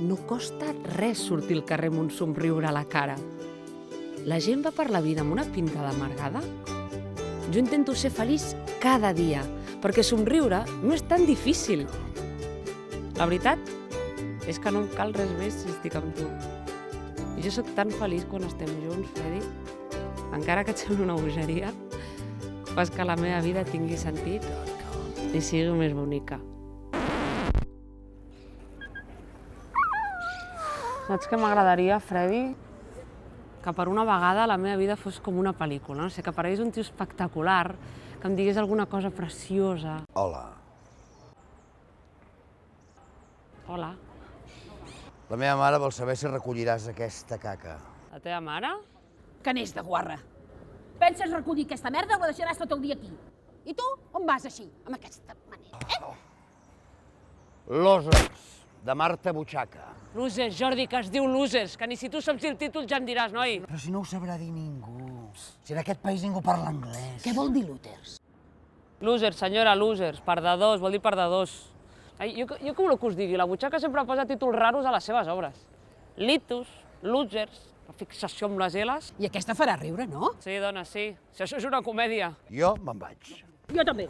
no costa res sortir al carrer amb un somriure a la cara. La gent va per la vida amb una pinta d'amargada? Jo intento ser feliç cada dia, perquè somriure no és tan difícil. La veritat és que no em cal res més si estic amb tu. I jo sóc tan feliç quan estem junts, Freddy. Encara que et sembli una bogeria, fas que la meva vida tingui sentit i sigui més bonica. Saps què m'agradaria, Freddy? Que per una vegada la meva vida fos com una pel·lícula, no? O sigui, que aparegués un tio espectacular, que em digués alguna cosa preciosa. Hola. Hola. La meva mare vol saber si recolliràs aquesta caca. La teva mare? Que n'és de guarra. Penses recollir aquesta merda o la deixaràs tot el dia aquí? I tu, on vas així, amb aquesta manera, Losers, de Marta Butxaca. Losers, Jordi, que es diu Losers, que ni si tu saps dir el títol ja em diràs, noi. Però si no ho sabrà dir ningú. Si en aquest país ningú parla anglès. Què vol dir Luters? Losers, senyora, losers, perdedors, vol dir perdedors. Ai, jo què voleu que us digui? La Butxaca sempre posa títols raros a les seves obres. Litus, losers, la fixació amb les L's. I aquesta farà riure, no? Sí, dona, sí. Si això és una comèdia. Jo me'n vaig. Jo també.